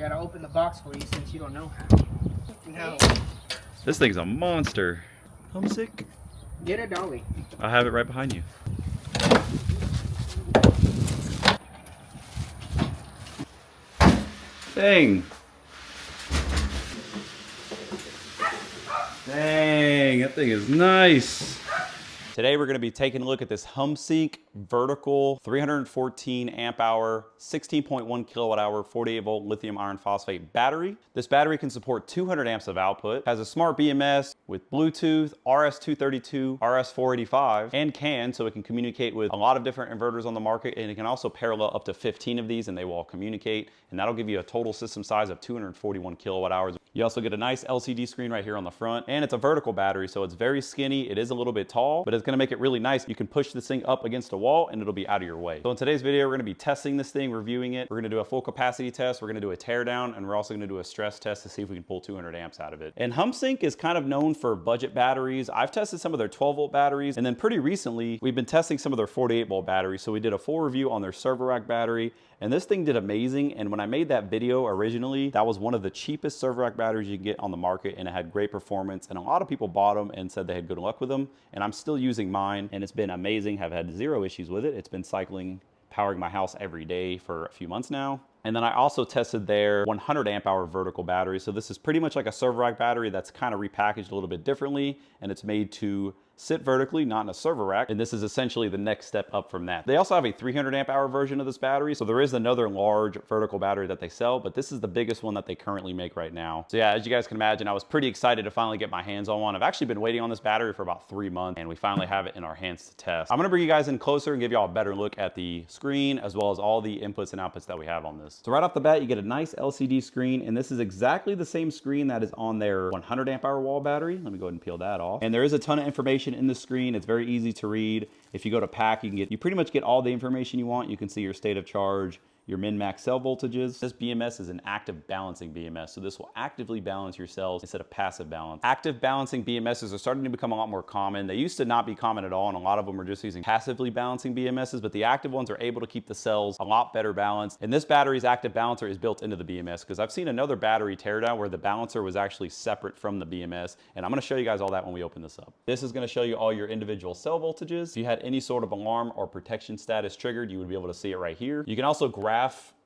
gotta open the box for you since you don't know how. No. This thing's a monster. Humsienk. Get a dolly. I have it right behind you. Dang. Dang, that thing is nice. Today we're going to be taking a look at this Humsienk vertical 314 amp hour, 16.1 kilowatt hour, 48 volt lithium iron phosphate battery. This battery can support 200 amps of output, has a smart BMS with Bluetooth, RS-232, RS-485, and CAN, so it can communicate with a lot of different inverters on the market, and it can also parallel up to 15 of these and they will all communicate, and that'll give you a total system size of 241 kilowatt hours. You also get a nice LCD screen right here on the front, and it's a vertical battery, so it's very skinny. It is a little bit tall, but it's gonna make it really nice. You can push this thing up against a wall and it'll be out of your way. So in today's video, we're gonna be testing this thing, reviewing it. We're gonna do a full capacity test, we're gonna do a teardown, and we're also gonna do a stress test to see if we can pull 200 amps out of it. And Humsienk is kind of known for budget batteries. I've tested some of their 12 volt batteries, and then pretty recently, we've been testing some of their 48 volt batteries. So we did a full review on their server rack battery, and this thing did amazing. And when I made that video originally, that was one of the cheapest server rack batteries you can get on the market, and it had great performance, and a lot of people bought them and said they had good luck with them. And I'm still using mine, and it's been amazing. I've had zero issues with it. It's been cycling, powering my house every day for a few months now. And then I also tested their 100 amp hour vertical battery. So this is pretty much like a server rack battery that's kind of repackaged a little bit differently, and it's made to sit vertically, not in a server rack. And this is essentially the next step up from that. They also have a 300 amp hour version of this battery. So there is another large vertical battery that they sell, but this is the biggest one that they currently make right now. So yeah, as you guys can imagine, I was pretty excited to finally get my hands on one. I've actually been waiting on this battery for about 3 months, and we finally have it in our hands to test. I'm gonna bring you guys in closer and give y'all a better look at the screen, as well as all the inputs and outputs that we have on this. So right off the bat, you get a nice LCD screen, and this is exactly the same screen that is on their 100 amp hour wall battery. Let me go ahead and peel that off. And there is a ton of information in the screen. It's very easy to read. If you go to pack, you pretty much get all the information you want. You can see your state of charge, your min-max cell voltages. This BMS is an active balancing BMS, so this will actively balance your cells instead of passive balance. Active balancing BMSs are starting to become a lot more common. They used to not be common at all, and a lot of them are just using passively balancing BMSs, but the active ones are able to keep the cells a lot better balanced. And this battery's active balancer is built into the BMS, because I've seen another battery teardown where the balancer was actually separate from the BMS, and I'm gonna show you guys all that when we open this up. This is gonna show you all your individual cell voltages. If you had any sort of alarm or protection status triggered, you would be able to see it right here. You can also graph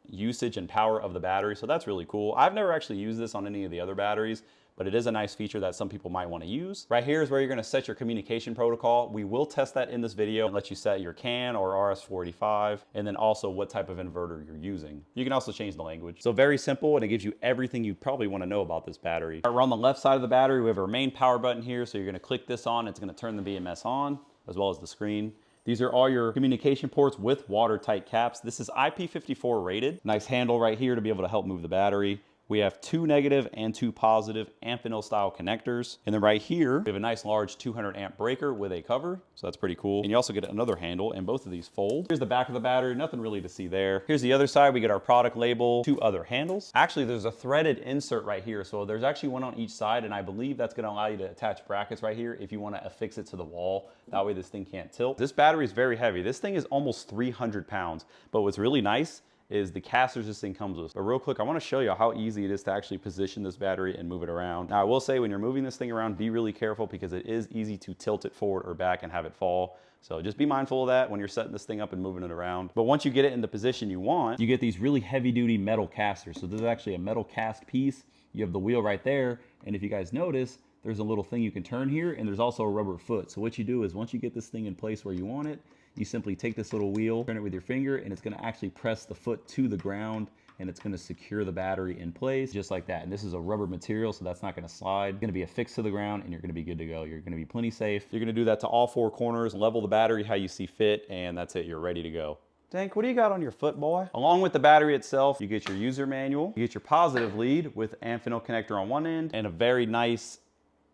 usage and power of the battery, so that's really cool. I've never actually used this on any of the other batteries, but it is a nice feature that some people might want to use. Right here is where you're going to set your communication protocol. We will test that in this video and let you set your CAN or RS-485, and then also what type of inverter you're using. You can also change the language. So very simple, and it gives you everything you probably want to know about this battery. We're on the left side of the battery. We have our main power button here, so you're going to click this on. It's going to turn the BMS on, as well as the screen. These are all your communication ports with watertight caps. This is IP54 rated. Nice handle right here to be able to help move the battery. We have 2 negative and 2 positive Amphenol style connectors. And then right here, we have a nice large 200 amp breaker with a cover. So that's pretty cool. And you also get another handle, and both of these fold. Here's the back of the battery, nothing really to see there. Here's the other side, we get our product label, 2 other handles. Actually, there's a threaded insert right here. So there's actually one on each side, and I believe that's gonna allow you to attach brackets right here if you wanna affix it to the wall. That way this thing can't tilt. This battery is very heavy. This thing is almost 300 pounds. But what's really nice is the casters this thing comes with. But real quick, I want to show you how easy it is to actually position this battery and move it around. Now I will say, when you're moving this thing around, be really careful, because it is easy to tilt it forward or back and have it fall. So just be mindful of that when you're setting this thing up and moving it around. But once you get it in the position you want, you get these really heavy duty metal casters. So this is actually a metal cast piece. You have the wheel right there. And if you guys notice, there's a little thing you can turn here, and there's also a rubber foot. So what you do is, once you get this thing in place where you want it, you simply take this little wheel, turn it with your finger, and it's gonna actually press the foot to the ground, and it's gonna secure the battery in place, just like that. And this is a rubber material, so that's not gonna slide. It's gonna be affixed to the ground, and you're gonna be good to go. You're gonna be plenty safe. You're gonna do that to all 4 corners, level the battery how you see fit, and that's it, you're ready to go. Dank, what do you got on your foot, boy? Along with the battery itself, you get your user manual, you get your positive lead with Amphenol connector on one end, and a very nice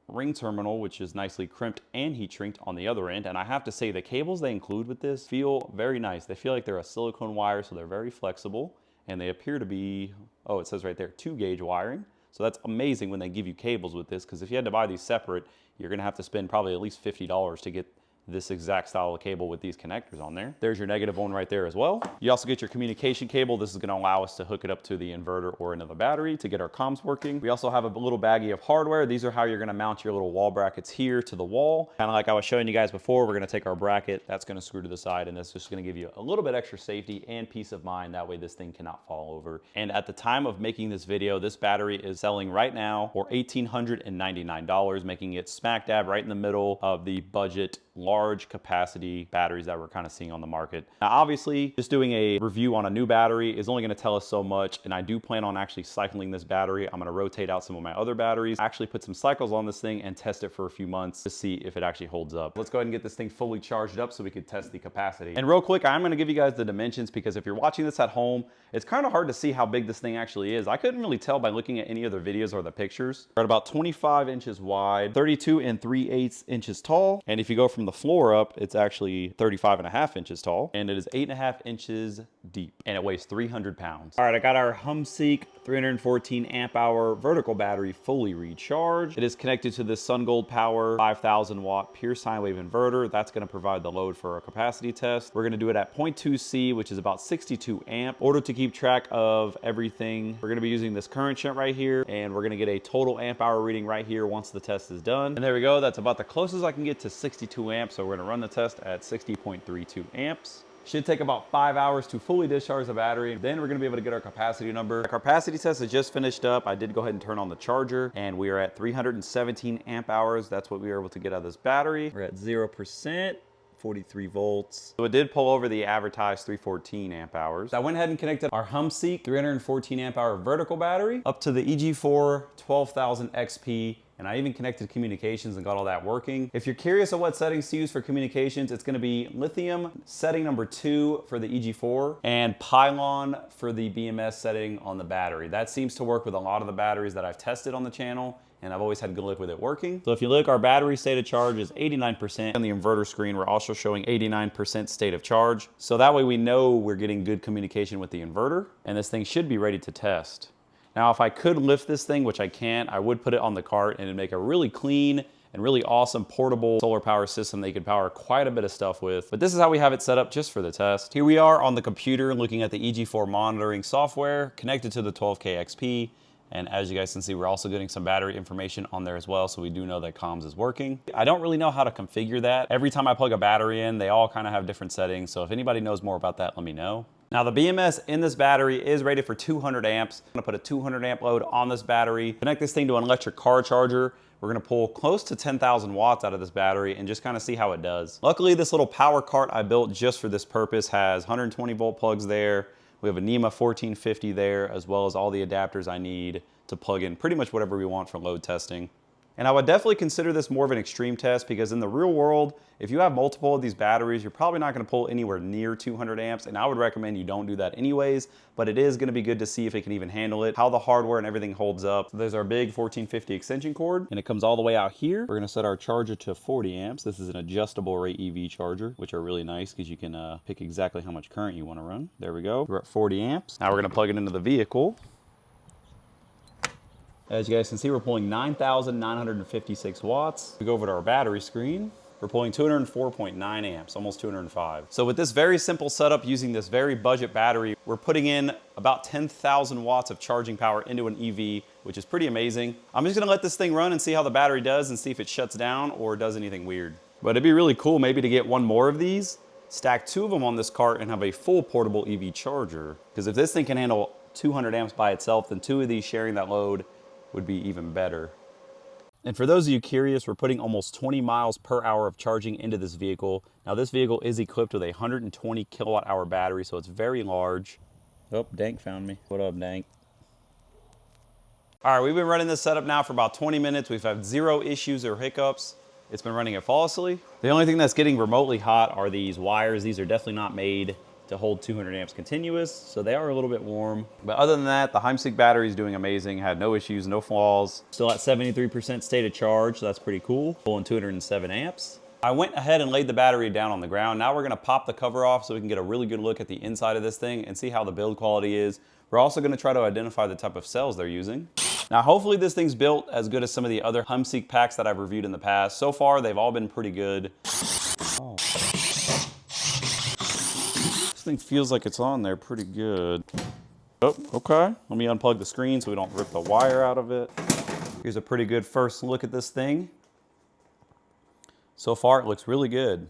ring terminal, which is nicely crimped and heat shrinked on the other end. And I have to say, the cables they include with this feel very nice. They feel like they're a silicone wire, so they're very flexible, and they appear to be, oh, it says right there, 2-gauge wiring. So that's amazing when they give you cables with this, because if you had to buy these separate, you're gonna have to spend probably at least $50 to get this exact style of cable with these connectors on there. There's your negative one right there as well. You also get your communication cable. This is gonna allow us to hook it up to the inverter or another battery to get our comms working. We also have a little baggie of hardware. These are how you're gonna mount your little wall brackets here to the wall. Kind of like I was showing you guys before, we're gonna take our bracket, that's gonna screw to the side, and that's just gonna give you a little bit extra safety and peace of mind. That way this thing cannot fall over. And at the time of making this video, this battery is selling right now for $1,899, making it smack dab right in the middle of the budget large capacity batteries that we're kind of seeing on the market. Now, obviously, just doing a review on a new battery is only going to tell us so much, and I do plan on actually cycling this battery. I'm going to rotate out some of my other batteries, actually put some cycles on this thing and test it for a few months to see if it actually holds up. Let's go ahead and get this thing fully charged up so we could test the capacity. And real quick, I'm going to give you guys the dimensions, because if you're watching this at home, it's kind of hard to see how big this thing actually is. I couldn't really tell by looking at any other videos or the pictures. We're at about 25 inches wide, 32 3/8 inches tall, and if you go from the floor up, it's actually 35.5 inches tall, and it is 8.5 inches deep, and it weighs 300 pounds. All right, I got our Humsienk 314 amp hour vertical battery fully recharged. It is connected to this SunGold Power 5,000 watt pure sine wave inverter. That's going to provide the load for our capacity test. We're going to do it at 0.2 C, which is about 62 amp. In order to keep track of everything, we're going to be using this current shunt right here, and we're going to get a total amp hour reading right here once the test is done. And there we go. That's about the closest I can get to 62 amps. So we're going to run the test at 60.32 amps. Should take about 5 hours to fully discharge the battery. Then we're gonna be able to get our capacity number. Our capacity test is just finished up. I did go ahead and turn on the charger, and we are at 317 amp hours. That's what we were able to get out of this battery. We're at 0%. 43 volts. So it did pull over the advertised 314 amp hours. I went ahead and connected our Humsienk 314 amp hour vertical battery up to the EG4 12000 XP, and I even connected communications and got all that working. If you're curious of what settings to use for communications, it's gonna be lithium setting number 2 for the EG4 and pylon for the BMS setting on the battery. That seems to work with a lot of the batteries that I've tested on the channel, and I've always had good luck with it working. So if you look, our battery state of charge is 89%. On the inverter screen, we're also showing 89% state of charge. So that way we know we're getting good communication with the inverter, and this thing should be ready to test. Now, if I could lift this thing, which I can't, I would put it on the cart and it'd make a really clean and really awesome portable solar power system that you could power quite a bit of stuff with. But this is how we have it set up just for the test. Here we are on the computer looking at the EG4 monitoring software connected to the 12K XP. And as you guys can see, we're also getting some battery information on there as well, so we do know that comms is working. I don't really know how to configure that. Every time I plug a battery in, they all kind of have different settings, so if anybody knows more about that, let me know. Now the BMS in this battery is rated for 200 amps. I'm gonna put a 200 amp load on this battery, connect this thing to an electric car charger. We're gonna pull close to 10,000 watts out of this battery and just kind of see how it does. Luckily, this little power cart I built just for this purpose has 120 volt plugs there. We have a NEMA 1450 there, as well as all the adapters I need to plug in pretty much whatever we want for load testing. And I would definitely consider this more of an extreme test, because in the real world, if you have multiple of these batteries, you're probably not gonna pull anywhere near 200 amps, and I would recommend you don't do that anyways, but it is gonna be good to see if it can even handle it, how the hardware and everything holds up. So there's our big 1450 extension cord, and it comes all the way out here. We're gonna set our charger to 40 amps. This is an adjustable rate EV charger, which are really nice because you can pick exactly how much current you wanna run. There we go, we're at 40 amps. Now we're gonna plug it into the vehicle. As you guys can see, we're pulling 9,956 watts. We go over to our battery screen. We're pulling 204.9 amps, almost 205. So with this very simple setup using this very budget battery, we're putting in about 10,000 watts of charging power into an EV, which is pretty amazing. I'm just gonna let this thing run and see how the battery does and see if it shuts down or does anything weird. But it'd be really cool maybe to get one more of these, stack 2 of them on this cart and have a full portable EV charger. Because if this thing can handle 200 amps by itself, then 2 of these sharing that load would be even better. And for those of you curious, we're putting almost 20 miles per hour of charging into this vehicle. Now this vehicle is equipped with a 120 kilowatt hour battery, so it's very large. Oh, Dank found me. What up, Dank? All right, we've been running this setup now for about 20 minutes. We've had 0 issues or hiccups. It's been running it flawlessly. The only thing that's getting remotely hot are these wires. These are definitely not made to hold 200 amps continuous, so they are a little bit warm. But other than that, the Humsienk battery is doing amazing. Had no issues, no flaws. Still at 73% state of charge, so that's pretty cool. Pulling 207 amps. I went ahead and laid the battery down on the ground. Now we're gonna pop the cover off so we can get a really good look at the inside of this thing and see how the build quality is. We're also gonna try to identify the type of cells they're using. Now, hopefully this thing's built as good as some of the other Humsienk packs that I've reviewed in the past. So far, they've all been pretty good. This thing feels like it's on there pretty good. Oh, okay. Let me unplug the screen so we don't rip the wire out of it. Here's a pretty good first look at this thing. So far, it looks really good.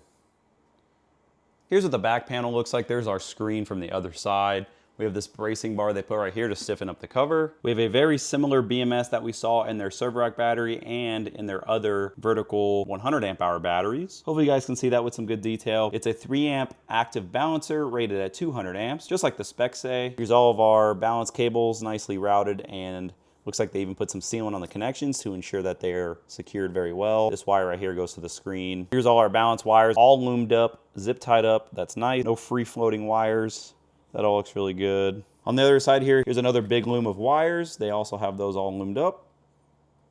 Here's what the back panel looks like. There's our screen from the other side. We have this bracing bar they put right here to stiffen up the cover. We have a very similar BMS that we saw in their server rack battery and in their other vertical 100 amp hour batteries. Hopefully you guys can see that with some good detail. It's a 3 amp active balancer rated at 200 amps, just like the specs say. Here's all of our balance cables nicely routed, and looks like they even put some sealant on the connections to ensure that they're secured very well. This wire right here goes to the screen. Here's all our balance wires, all loomed up, zip tied up. That's nice. No free floating wires. That all looks really good. On the other side here, here's another big loom of wires. They also have those all loomed up.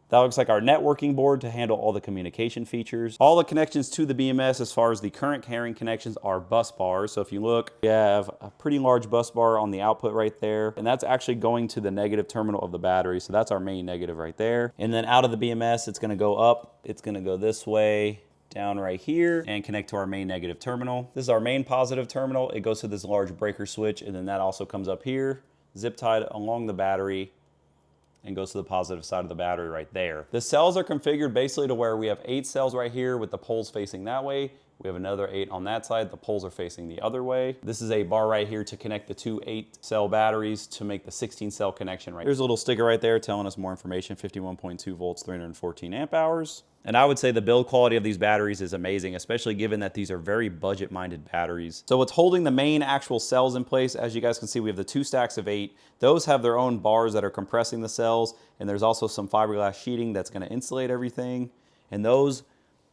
That looks like our networking board to handle all the communication features. All the connections to the BMS as far as the current carrying connections are bus bars. So if you look, we have a pretty large bus bar on the output right there. And that's actually going to the negative terminal of the battery. So that's our main negative right there. And then out of the BMS, it's gonna go up. It's gonna go this way, down right here, and connect to our main negative terminal. This is our main positive terminal. It goes to this large breaker switch, and then that also comes up here, zip tied along the battery, and goes to the positive side of the battery right there. The cells are configured basically to where we have 8 cells right here with the poles facing that way. We have another 8 on that side. The poles are facing the other way. This is a bar right here to connect the 2 8-cell batteries to make the 16-cell connection right. There's a little sticker right there telling us more information, 51.2 volts, 314 amp hours. And I would say the build quality of these batteries is amazing, especially given that these are very budget-minded batteries. So what's holding the main actual cells in place, as you guys can see, we have the 2 stacks of 8. Those have their own bars that are compressing the cells, and there's also some fiberglass sheeting that's gonna insulate everything. And those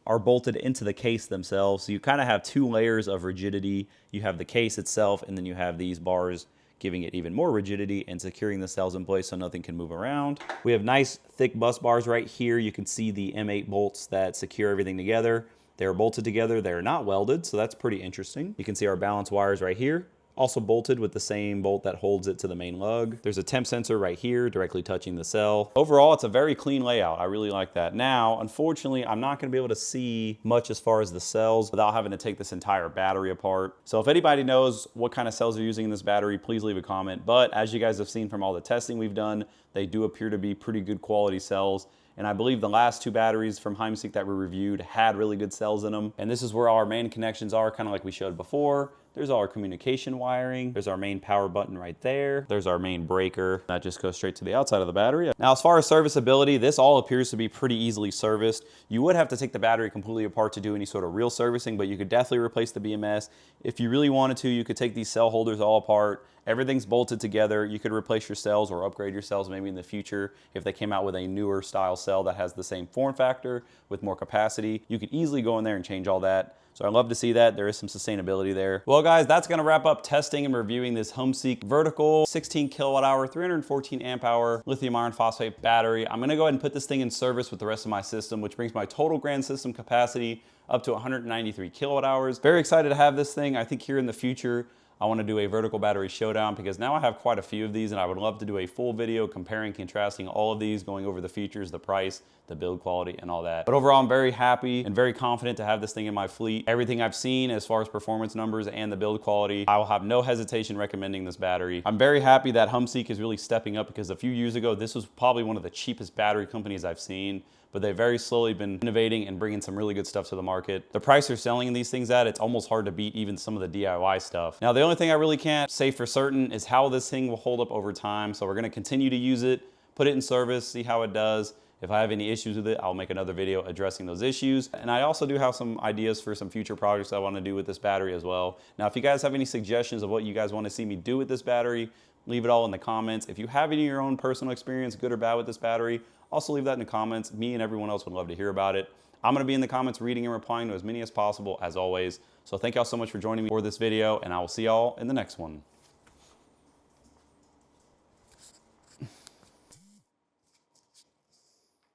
are bolted into the case themselves. So you kind of have 2 layers of rigidity. You have the case itself, and then you have these bars giving it even more rigidity and securing the cells in place so nothing can move around. We have nice thick bus bars right here. You can see the M8 bolts that secure everything together. They're bolted together. They're not welded, so that's pretty interesting. You can see our balance wires right here, also bolted with the same bolt that holds it to the main lug. There's a temp sensor right here directly touching the cell. Overall, it's a very clean layout. I really like that. Now, unfortunately, I'm not gonna be able to see much as far as the cells without having to take this entire battery apart. So if anybody knows what kind of cells they're using in this battery, please leave a comment. But as you guys have seen from all the testing we've done, they do appear to be pretty good quality cells. And I believe the last 2 batteries from Humsienk that we reviewed had really good cells in them. And this is where our main connections are, kind of like we showed before. There's all our communication wiring. There's our main power button right there. There's our main breaker. That just goes straight to the outside of the battery. Now, as far as serviceability, this all appears to be pretty easily serviced. You would have to take the battery completely apart to do any sort of real servicing, but you could definitely replace the BMS. If you really wanted to, you could take these cell holders all apart. Everything's bolted together. You could replace your cells or upgrade your cells maybe in the future if they came out with a newer style cell that has the same form factor with more capacity. You could easily go in there and change all that. So I'd love to see that. There is some sustainability there. Well, guys, that's gonna wrap up testing and reviewing this Humsienk vertical 16 kilowatt hour, 314 amp hour lithium iron phosphate battery. I'm gonna go ahead and put this thing in service with the rest of my system, which brings my total grand system capacity up to 193 kilowatt hours. Very excited to have this thing. I think here in the future, I want to do a vertical battery showdown because now I have quite a few of these, and I would love to do a full video comparing, contrasting all of these, going over the features, the price, the build quality, and all that. But overall, I'm very happy and very confident to have this thing in my fleet. Everything I've seen as far as performance numbers and the build quality, I will have no hesitation recommending this battery. I'm very happy that Humsienk is really stepping up because a few years ago, this was probably one of the cheapest battery companies I've seen. But they've very slowly been innovating and bringing some really good stuff to the market. The price they're selling these things at, it's almost hard to beat even some of the DIY stuff. Now, the only thing I really can't say for certain is how this thing will hold up over time. So we're gonna continue to use it, put it in service, see how it does. If I have any issues with it, I'll make another video addressing those issues. And I also do have some ideas for some future projects I wanna do with this battery as well. Now, if you guys have any suggestions of what you guys wanna see me do with this battery, leave it all in the comments. If you have any of your own personal experience, good or bad with this battery, also leave that in the comments. Me and everyone else would love to hear about it. I'm gonna be in the comments reading and replying to as many as possible, as always. So thank y'all so much for joining me for this video, and I will see y'all in the next one.